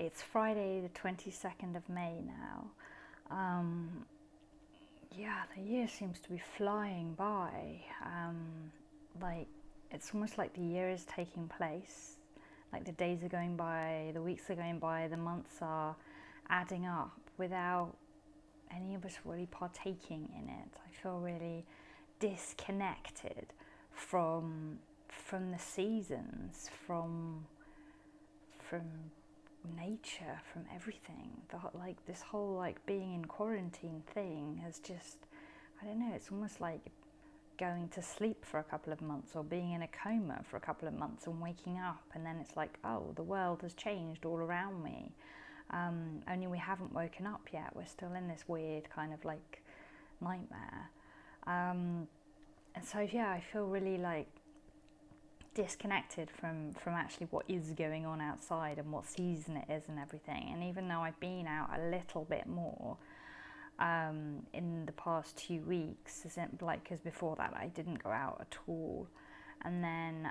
It's Friday the 22nd of May now. Yeah, the year seems to be flying by. Like, it's almost like the year is taking place. Like, the days are going by, the weeks are going by, the months are adding up without any of us really partaking in it. I feel really disconnected from the seasons, from nature, from everything. Like, this whole like being in quarantine thing has just, I don't know, it's almost like going to sleep for a couple of months or being in a coma for a couple of months and waking up, and then it's like, oh, the world has changed all around me. Only we haven't woken up yet. We're still in this weird kind of like nightmare. And so yeah, I feel really like disconnected from actually what is going on outside and what season it is and everything. And even though I've been out a little bit more in the past 2 weeks, because before that I didn't go out at all, and then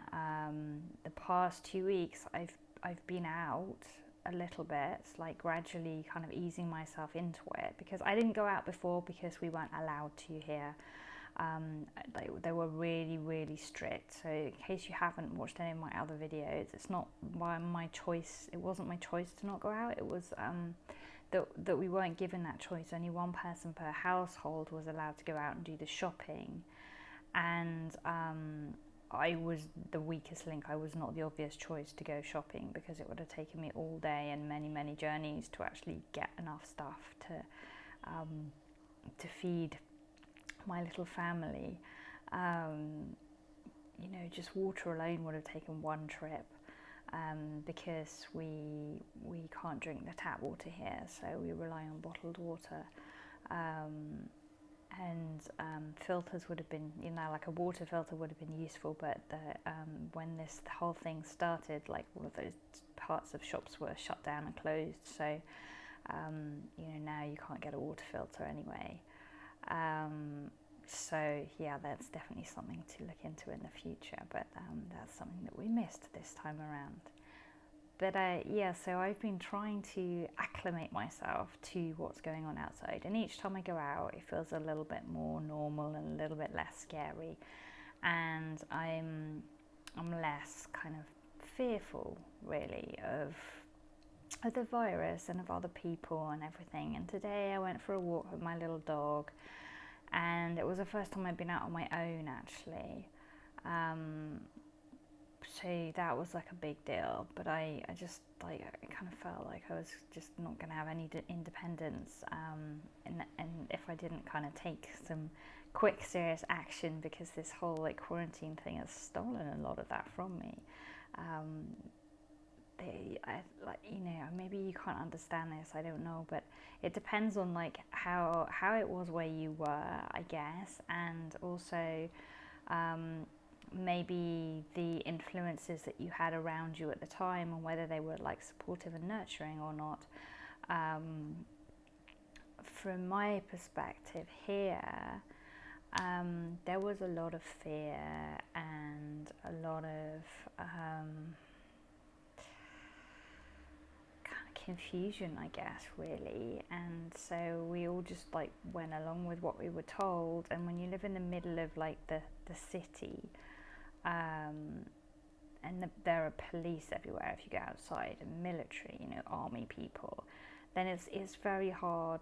the past 2 weeks I've been out a little bit, like gradually kind of easing myself into it, because I didn't go out before because we weren't allowed to here. They were really, really strict. So in case you haven't watched any of my other videos, it's not my choice. It wasn't my choice to not go out. It was that we weren't given that choice. Only one person per household was allowed to go out and do the shopping. And I was the weakest link. I was not the obvious choice to go shopping, because it would have taken me all day and many, many journeys to actually get enough stuff to feed my little family. You know, just water alone would have taken one trip, because we can't drink the tap water here, so we rely on bottled water. And filters would have been, you know, like a water filter would have been useful, but when the whole thing started, like all of those parts of shops were shut down and closed, so you know, now you can't get a water filter anyway. So yeah, that's definitely something to look into in the future, but that's something that we missed this time around. But yeah, so I've been trying to acclimate myself to what's going on outside, and each time I go out it feels a little bit more normal and a little bit less scary, and I'm less kind of fearful really of the virus and of other people and everything. And today I went for a walk with my little dog, and it was the first time I'd been out on my own actually. So that was like a big deal, but I just like, I kind of felt like I was just not going to have any independence, and if I didn't kind of take some quick serious action, because this whole like quarantine thing has stolen a lot of that from me. You know, maybe you can't understand this, I don't know, but it depends on like how it was where you were, I guess, and also maybe the influences that you had around you at the time, and whether they were like supportive and nurturing or not. From my perspective here, there was a lot of fear and a lot of confusion, I guess, really. And so we all just like went along with what we were told. And when you live in the middle of like the city, and there are police everywhere if you go outside, and military, you know, army people, then it's very hard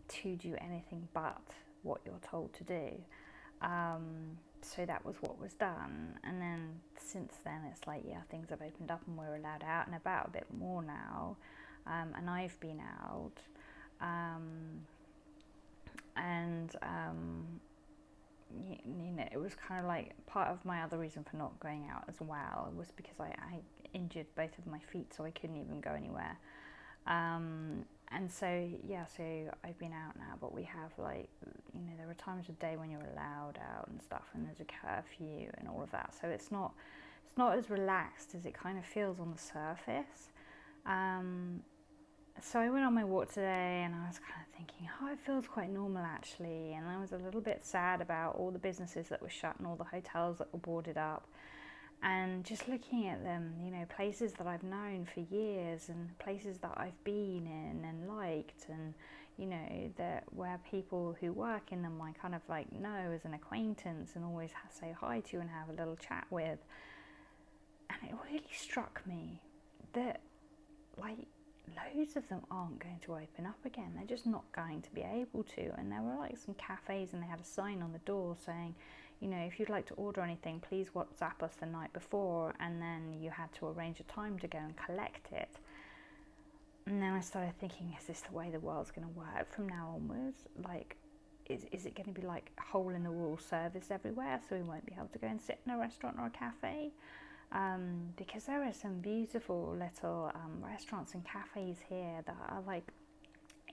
to do anything but what you're told to do. So that was what was done, and then since then it's like, yeah, things have opened up and we're allowed out and about a bit more now, and I've been out, and you know, it was kind of like part of my other reason for not going out as well was because I injured both of my feet, so I couldn't even go anywhere. And so yeah, so I've been out now, but we have like, you know, there are times of day when you're allowed out and stuff, and there's a curfew and all of that, so it's not as relaxed as it kind of feels on the surface. So I went on my walk today, and I was kind of thinking, oh, it feels quite normal actually, and I was a little bit sad about all the businesses that were shut and all the hotels that were boarded up. And just looking at them, you know, places that I've known for years and places that I've been in and liked, and you know, that where people who work in them I kind of like know as an acquaintance and always say hi to and have a little chat with. And it really struck me that like loads of them aren't going to open up again. They're just not going to be able to. And there were like some cafes and they had a sign on the door saying, you know, if you'd like to order anything, please WhatsApp us the night before, and then you had to arrange a time to go and collect it. And then I started thinking, is this the way the world's going to work from now onwards? Like, is it going to be like hole in the wall service everywhere, so we won't be able to go and sit in a restaurant or a cafe? Because there are some beautiful little restaurants and cafes here that are like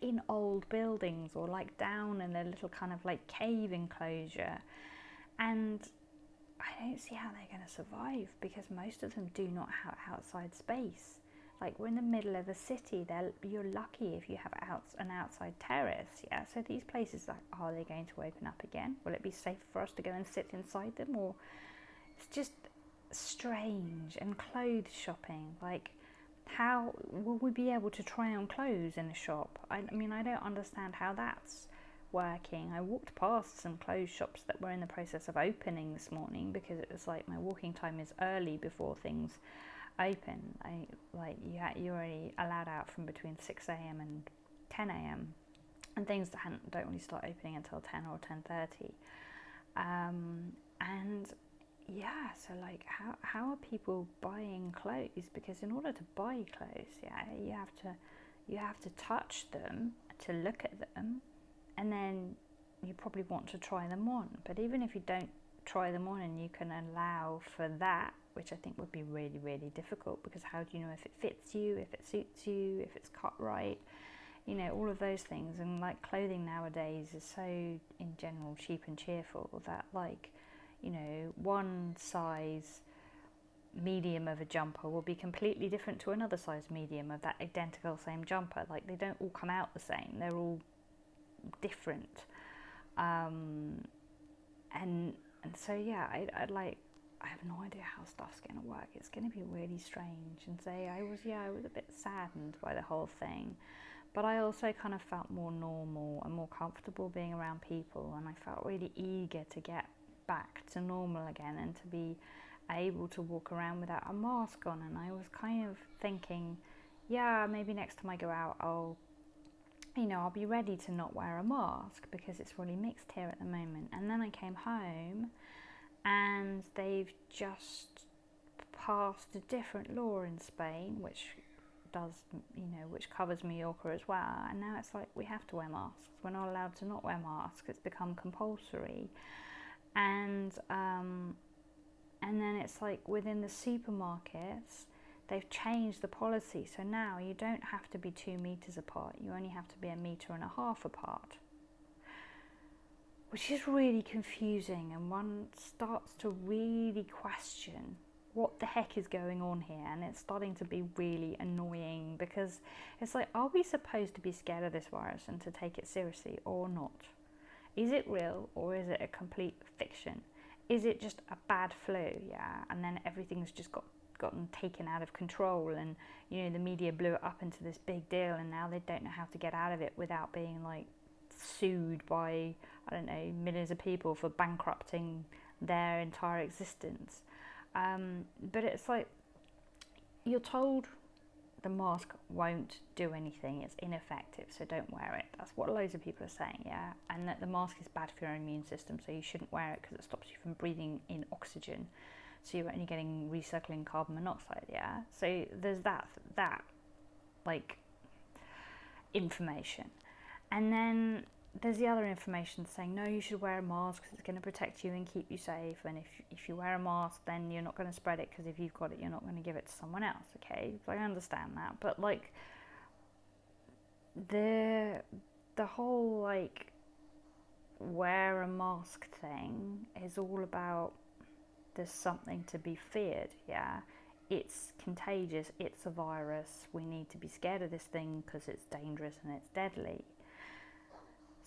in old buildings or like down in a little kind of like cave enclosure, and I don't see how they're going to survive because most of them do not have outside space. Like, we're in the middle of a city, you're lucky if you have an outside terrace, yeah? So these places, like, are they going to open up again? Will it be safe for us to go and sit inside them? Or it's just strange. And clothes shopping, like, how will we be able to try on clothes in a shop? I mean, I don't understand how that's working. I walked past some clothes shops that were in the process of opening this morning because it was like my walking time is early before things open. You're only allowed out from between 6 a.m. and 10 a.m. and things that don't really start opening until 10 or 10:30. And yeah, so like how are people buying clothes? Because in order to buy clothes, yeah, you have to touch them, to look at them, and then you probably want to try them on. But even if you don't try them on and you can allow for that, which I think would be really, really difficult, because how do you know if it fits you, if it suits you, if it's cut right, you know, all of those things. And like clothing nowadays is so in general cheap and cheerful that, like, you know, one size medium of a jumper will be completely different to another size medium of that identical same jumper. Like, they don't all come out the same, they're all different. And so yeah, I have no idea how stuff's going to work. It's going to be really strange. And so I was a bit saddened by the whole thing, but I also kind of felt more normal and more comfortable being around people, and I felt really eager to get back to normal again and to be able to walk around without a mask on. And I was kind of thinking, yeah, maybe next time I go out I'll be ready to not wear a mask because it's really mixed here at the moment. And then I came home and they've just passed a different law in Spain, which covers Mallorca as well. And now it's like we have to wear masks. We're not allowed to not wear masks. It's become compulsory. And then it's like within the supermarkets, they've changed the policy. So now you don't have to be 2 meters apart. You only have to be 1.5 meters apart, which is really confusing. And one starts to really question what the heck is going on here. And it's starting to be really annoying because it's like, are we supposed to be scared of this virus and to take it seriously or not? Is it real or is it a complete fiction? Is it just a bad flu? Yeah, and then everything's just gotten taken out of control, and you know, the media blew it up into this big deal, and now they don't know how to get out of it without being like sued by, I don't know, millions of people for bankrupting their entire existence. But it's like, you're told the mask won't do anything, it's ineffective, so don't wear it. That's what loads of people are saying, yeah? And that the mask is bad for your immune system, so you shouldn't wear it because it stops you from breathing in oxygen, so you're only getting recircling carbon monoxide, yeah? So there's that like information. And then there's the other information saying, no, you should wear a mask because it's going to protect you and keep you safe, and if you wear a mask, then you're not going to spread it, because if you've got it, you're not going to give it to someone else, okay? So I understand that, but like the whole like wear a mask thing is all about there's something to be feared, yeah? It's contagious, it's a virus, we need to be scared of this thing because it's dangerous and it's deadly.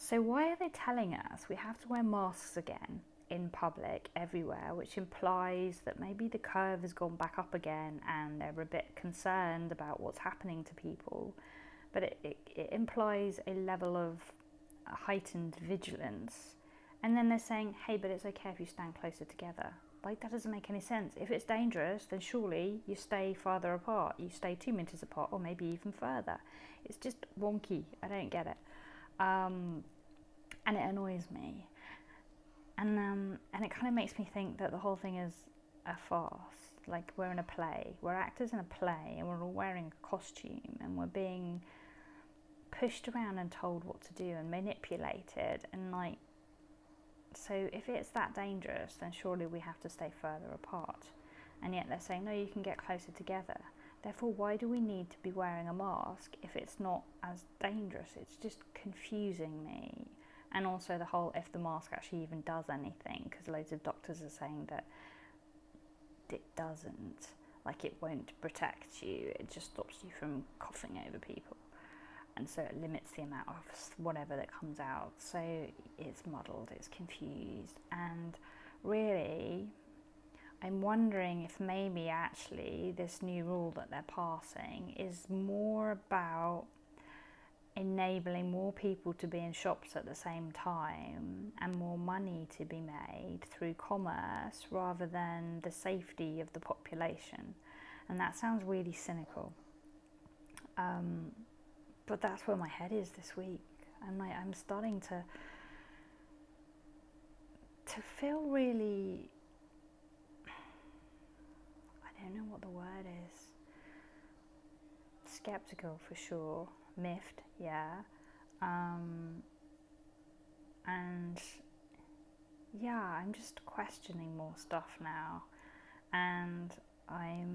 So why are they telling us we have to wear masks again in public everywhere, which implies that maybe the curve has gone back up again and they're a bit concerned about what's happening to people. But it implies a level of heightened vigilance. And then they're saying, hey, but it's okay if you stand closer together. Like, that doesn't make any sense. If it's dangerous, then surely you stay farther apart. You stay 2 meters apart, or maybe even further. It's just wonky. I don't get it. And it annoys me. And it kind of makes me think that the whole thing is a farce. Like, we're in a play. We're actors in a play, and we're all wearing a costume, and we're being pushed around and told what to do and manipulated. And like, so if it's that dangerous, then surely we have to stay further apart. And yet they're saying, no, you can get closer together. Therefore, why do we need to be wearing a mask if it's not as dangerous? It's just confusing me. And also the whole, if the mask actually even does anything, because loads of doctors are saying that it doesn't. Like, it won't protect you. It just stops you from coughing over people. And so it limits the amount of whatever that comes out. So it's muddled, it's confused. And really, I'm wondering if maybe actually this new rule that they're passing is more about enabling more people to be in shops at the same time and more money to be made through commerce rather than the safety of the population. And that sounds really cynical. But that's where my head is this week. I'm starting to feel really, I don't know what the word is. Skeptical for sure. Miffed, yeah. And yeah, I'm just questioning more stuff now. And I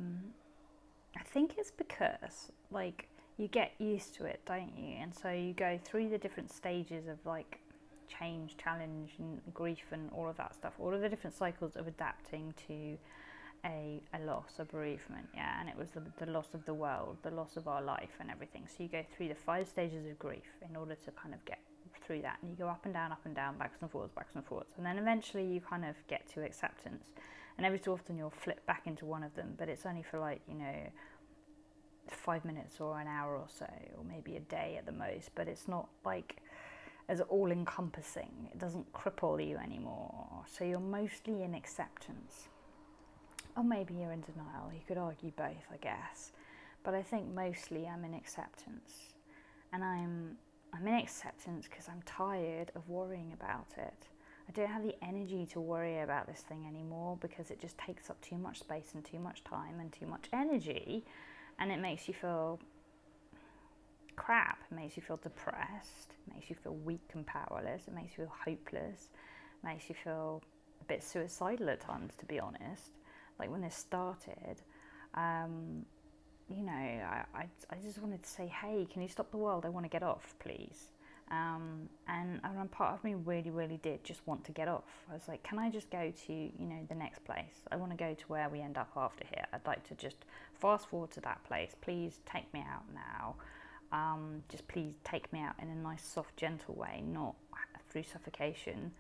think it's because, like, you get used to it, don't you? And so you go through the different stages of like change, challenge, and grief, and all of that stuff, all of the different cycles of adapting to a loss, a bereavement, yeah. And it was the loss of the world, the loss of our life and everything. So you go through the 5 stages of grief in order to kind of get through that, and you go up and down, backs and forwards, and then eventually you kind of get to acceptance. And every so often you'll flip back into one of them, but it's only for like, 5 minutes or an hour or so, or maybe a day at the most. But it's not like as all-encompassing. It doesn't cripple you anymore. So you're mostly in acceptance, or maybe you're in denial. You could argue both, I guess. But I think mostly I'm in acceptance, and I'm in acceptance because I'm tired of worrying about it. I don't have the energy to worry about this thing anymore because it just takes up too much space and too much time and too much energy. And it makes you feel crap, it makes you feel depressed, it makes you feel weak and powerless, it makes you feel hopeless, it makes you feel a bit suicidal at times, to be honest. Like when this started, I just wanted to say, hey, can you stop the world? I want to get off, please. And part of me really, really did just want to get off. I was like, can I just go to, the next place? I want to go to where we end up after here. I'd like to just fast forward to that place. Please take me out now. Just please take me out in a nice, soft, gentle way, not through suffocation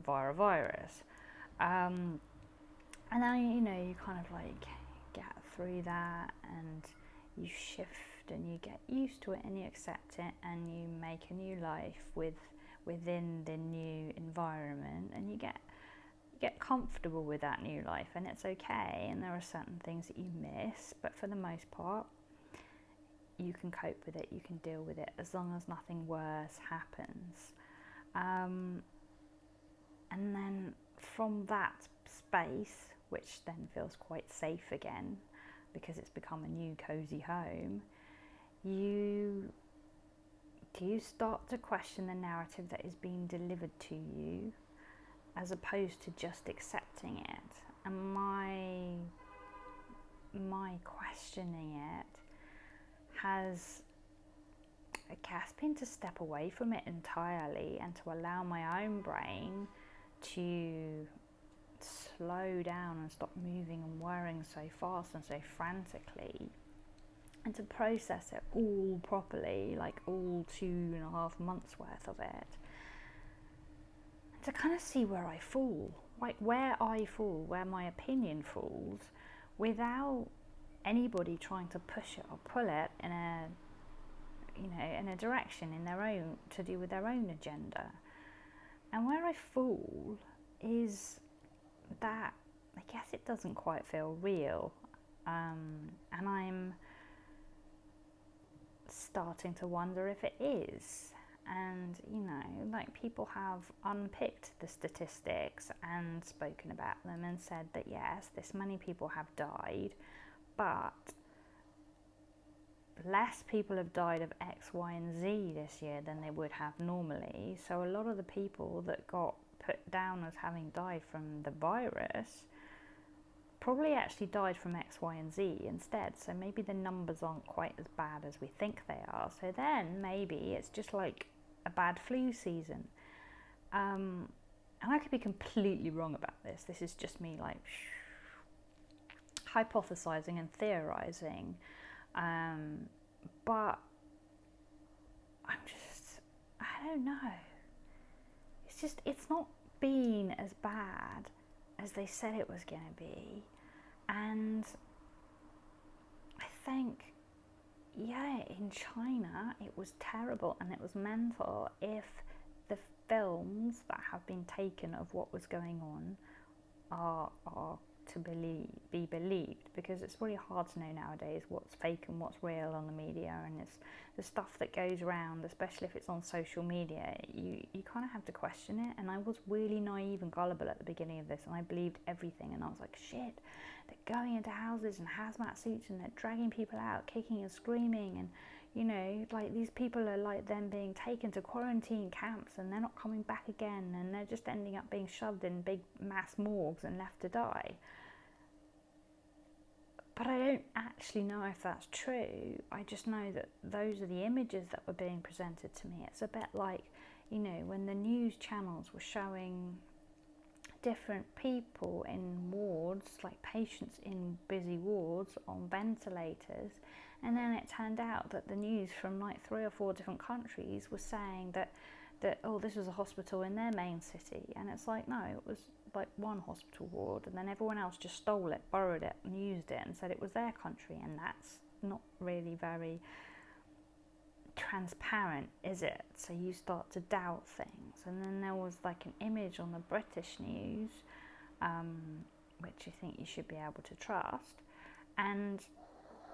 via a virus. And then, you kind of like get through that and you shift and you get used to it and you accept it and you make a new life within the new environment, and you get comfortable with that new life, and it's okay. And there are certain things that you miss, but for the most part you can cope with it, you can deal with it, as long as nothing worse happens. And then from that space, which then feels quite safe again because it's become a new cozy home, you start to question the narrative that is being delivered to you, as opposed to just accepting it. And my questioning it has, I guess, been to step away from it entirely and to allow my own brain to slow down and stop moving and worrying so fast and so frantically, and to process it all properly, like all 2.5 months worth of it, and to kind of see where I fall, like where I fall, where my opinion falls, without anybody trying to push it or pull it in a, you know, in a direction in their own, to do with their own agenda. And where I fall is that I guess it doesn't quite feel real, and I'm starting to wonder if it is. And you know, like, people have unpicked the statistics and spoken about them and said that yes, this many people have died, but less people have died of X, Y, and Z this year than they would have normally. So a lot of the people that got put down as having died from the virus probably actually died from X, Y, and Z instead. So maybe the numbers aren't quite as bad as we think they are. So then maybe it's just like a bad flu season. And I could be completely wrong about this. This is just me like hypothesizing and theorizing. But I don't know. It's not been as bad as they said it was going to be. And I think, yeah, in China it was terrible and it was mental if the films that have been taken of what was going on are to be believed, because it's really hard to know nowadays what's fake and what's real on the media, and it's the stuff that goes around, especially if it's on social media, you kind of have to question it. And I was really naive and gullible at the beginning of this, and I believed everything, and I was like, shit, they're going into houses in hazmat suits and they're dragging people out kicking and screaming, and you know, like, these people are like then being taken to quarantine camps and they're not coming back again, and they're just ending up being shoved in big mass morgues and left to die. But I don't actually know if that's true. I just know that those are the images that were being presented to me. It's a bit like, you know, when the news channels were showing different people in wards, like patients in busy wards on ventilators, and then it turned out that the news from like 3 or 4 different countries was saying that oh, this was a hospital in their main city, and it's like, no, it was like one hospital ward, and then everyone else just stole it, borrowed it, and used it, and said it was their country, and that's not really very transparent, is it? So you start to doubt things. And then there was like an image on the British news, which you think you should be able to trust, and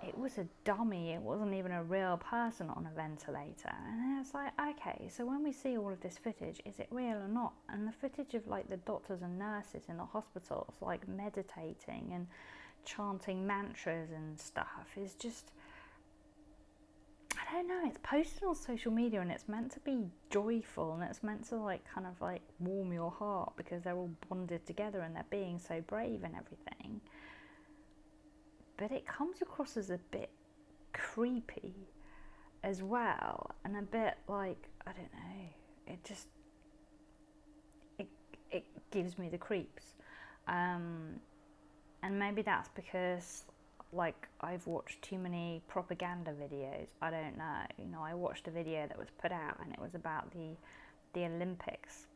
it was a dummy. It wasn't even a real person on a ventilator. And then it's like, okay, so when we see all of this footage, is it real or not? And the footage of like the doctors and nurses in the hospitals like meditating and chanting mantras and stuff is just, I don't know, it's posted on social media and it's meant to be joyful and it's meant to like kind of like warm your heart because they're all bonded together and they're being so brave and everything. But it comes across as a bit creepy as well, and a bit like, I don't know, it gives me the creeps. And maybe that's because like I've watched too many propaganda videos. I don't know. You know, I watched a video that was put out and it was about the Olympics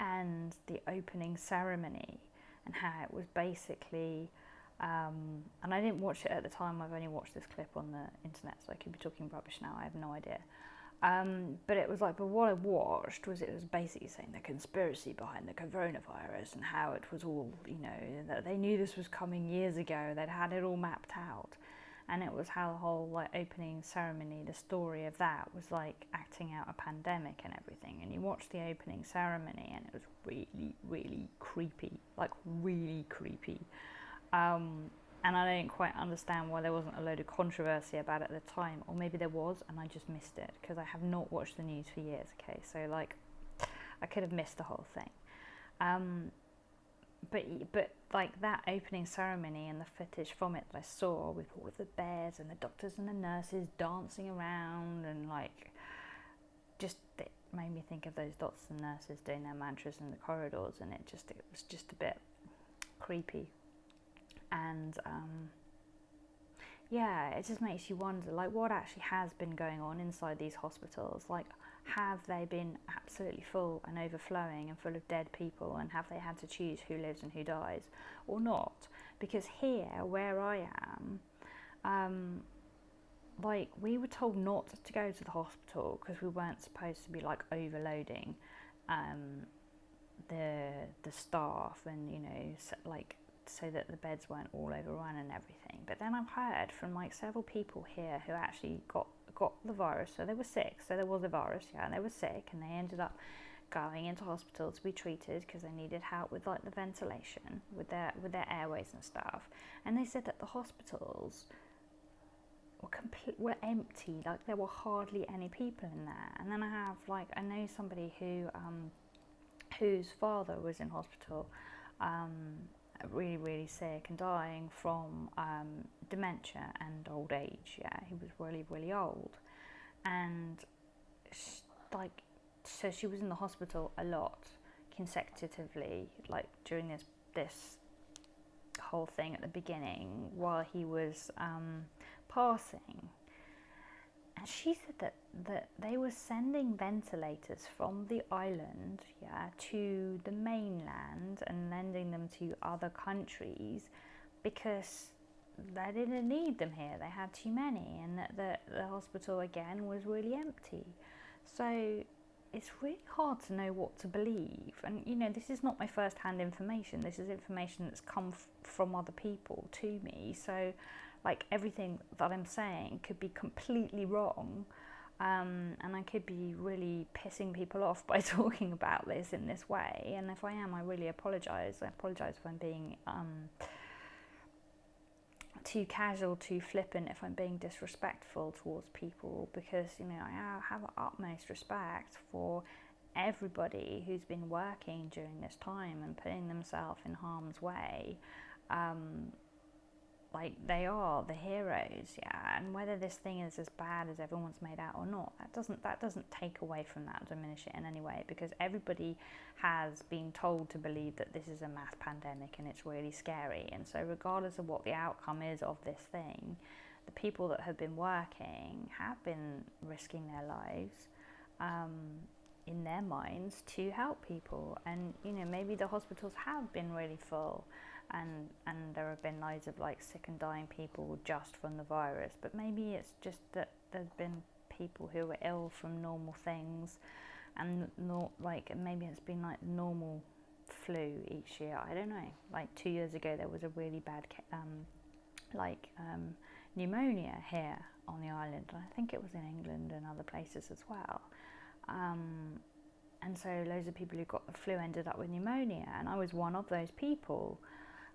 and the opening ceremony and how it was basically and I didn't watch it at the time. I've only watched this clip on the internet, so I could be talking rubbish now. I have no idea. But it was like, but what I watched was, it was basically saying the conspiracy behind the coronavirus and how it was all, you know, that they knew this was coming years ago. They'd had it all mapped out. And it was how the whole like opening ceremony, the story of that was like acting out a pandemic and everything. And you watched the opening ceremony and it was really, really creepy, like really creepy. And I don't quite understand why there wasn't a load of controversy about it at the time, or maybe there was and I just missed it because I have not watched the news for years. Okay, so like I could have missed the whole thing. But like that opening ceremony and the footage from it that I saw with all of the bears and the doctors and the nurses dancing around and like just, it made me think of those doctors and nurses doing their mantras in the corridors, and it was just a bit creepy. And yeah, it just makes you wonder, like, what actually has been going on inside these hospitals. Like, have they been absolutely full and overflowing and full of dead people, and have they had to choose who lives and who dies or not? Because here, where I am, like, we were told not to go to the hospital because we weren't supposed to be like overloading the staff, and so that the beds weren't all overrun and everything. But then I've heard from like several people here who actually got the virus, so they were sick, so there was a virus, and they were sick, and they ended up going into hospital to be treated because they needed help with like the ventilation, with their airways and stuff. And they said that the hospitals were empty, like there were hardly any people in there. And then I know somebody who whose father was in hospital, really, really sick and dying from dementia and old age. Yeah, he was really, really old. And so she was in the hospital a lot consecutively, like during this whole thing at the beginning while he was passing. And she said that they were sending ventilators from the island, to the mainland and lending them to other countries because they didn't need them here. They had too many, and that the hospital again was really empty. So it's really hard to know what to believe. And this is not my first-hand information. This is information that's come from other people to me. So like everything that I'm saying could be completely wrong, and I could be really pissing people off by talking about this in this way. And if I am, I really apologise. I apologise if I'm being too casual, too flippant, if I'm being disrespectful towards people, because I have utmost respect for everybody who's been working during this time and putting themselves in harm's way. Like they are the heroes, and whether this thing is as bad as everyone's made out or not, that doesn't take away from that, diminish it in any way, because everybody has been told to believe that this is a mass pandemic and it's really scary. And so regardless of what the outcome is of this thing, the people that have been working have been risking their lives in their minds to help people. And maybe the hospitals have been really full, and there have been loads of like sick and dying people just from the virus, but maybe it's just that there's been people who were ill from normal things, and maybe it's been like normal flu each year. I don't know. Like 2 years ago there was a really bad pneumonia here on the island, and I think it was in England and other places as well. And so loads of people who got the flu ended up with pneumonia, and I was one of those people.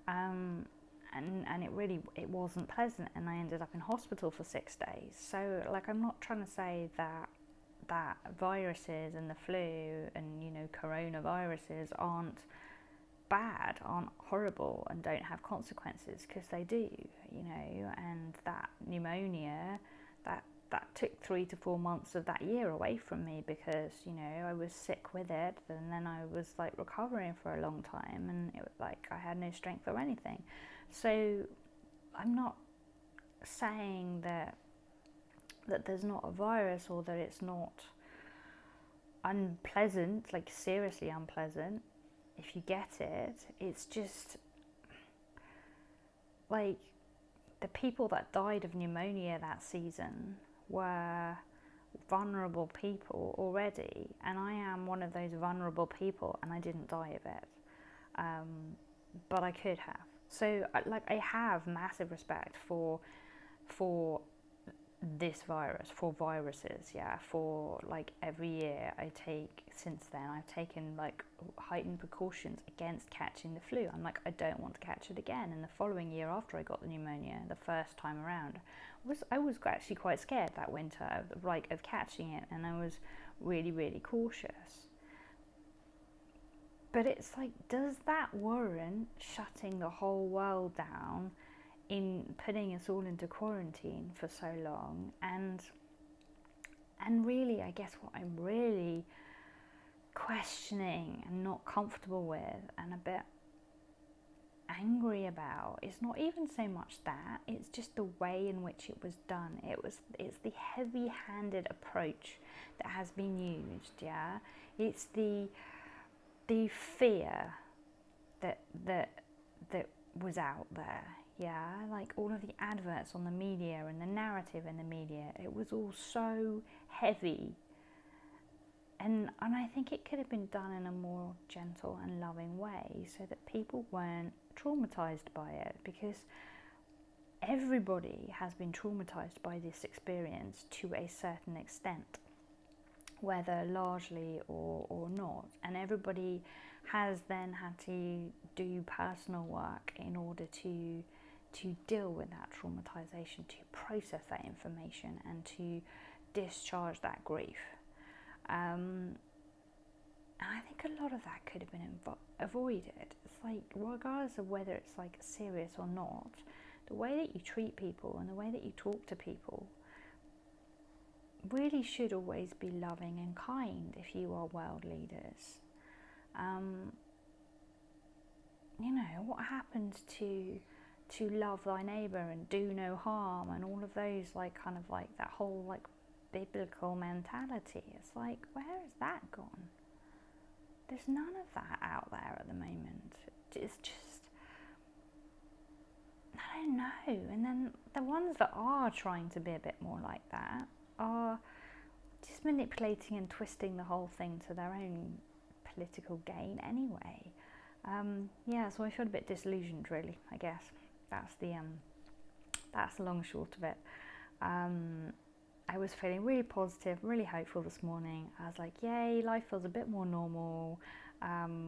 And it wasn't pleasant, and I ended up in hospital for 6 days. So like, I'm not trying to say that viruses and the flu and coronaviruses aren't bad, aren't horrible, and don't have consequences, because they do, and that pneumonia, that took 3 to 4 months of that year away from me, because I was sick with it, and then I was like recovering for a long time, and it was like I had no strength or anything. So I'm not saying that there's not a virus, or that it's not unpleasant, like seriously unpleasant if you get it. It's just like the people that died of pneumonia that season were vulnerable people already, and I am one of those vulnerable people, and I didn't die of it, but I could have. So I have massive respect for this virus, for viruses, for like every year I take, since then I've taken like heightened precautions against catching the flu. I'm like, I don't want to catch it again. And the following year, after I got the pneumonia the first time around, I was actually quite scared that winter of catching it, and I was really, really cautious. But it's like, does that warrant shutting the whole world down, in putting us all into quarantine for so long? And really, I guess what I'm really questioning and not comfortable with, and a bit angry about is not even so much that, it's just the way in which it was done. It's the heavy-handed approach that has been used, yeah. It's the fear that was out there, yeah. Like all of the adverts on the media and the narrative in the media, it was all so heavy. And I think it could have been done in a more gentle and loving way so that people weren't traumatized by it, because everybody has been traumatized by this experience to a certain extent, whether largely or not. And everybody has then had to do personal work in order to deal with that traumatization, to process that information and to discharge that grief. And I think a lot of that could have been avoided. It's like, regardless of whether it's like serious or not, the way that you treat people and the way that you talk to people really should always be loving and kind if you are world leaders. You know, what happened to love thy neighbour and do no harm and all of those, like, kind of like that whole like biblical mentality? It's like, where has that gone? There's none of that out there at the moment. It's just, I don't know. And then the ones that are trying to be a bit more like that are just manipulating and twisting the whole thing to their own political gain anyway. Yeah, so I feel a bit disillusioned, really, I guess. That's the long and short of it. I was feeling really positive, really hopeful this morning. I was like, yay, life feels a bit more normal.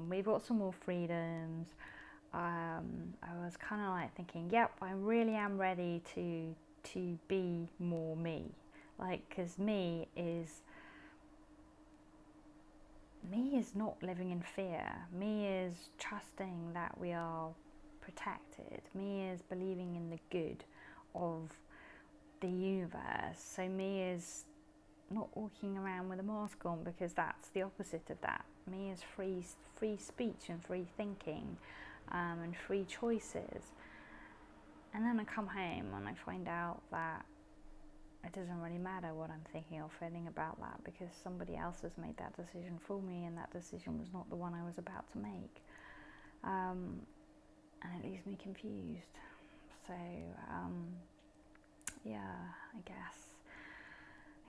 We've got some more freedoms. I was kind of like thinking, yep, I really am ready to be more me. Like, because me is not living in fear. Me is trusting that we are protected. Me is believing in the good of the universe. So me is not walking around with a mask on, because that's the opposite of that. Me is free speech and free thinking, and free choices. And then I come home and I find out that it doesn't really matter what I'm thinking or feeling about that, because somebody else has made that decision for me, and that decision was not the one I was about to make. And it leaves me confused. So yeah, I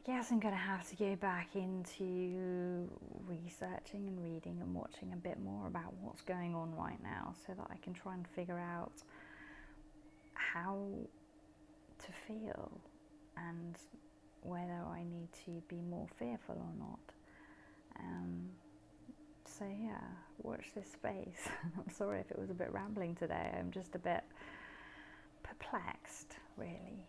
guess I'm going to have to go back into researching and reading and watching a bit more about what's going on right now, so that I can try and figure out how to feel and whether I need to be more fearful or not. So yeah, watch this space. I'm sorry if it was a bit rambling today. I'm just a bit perplexed, really.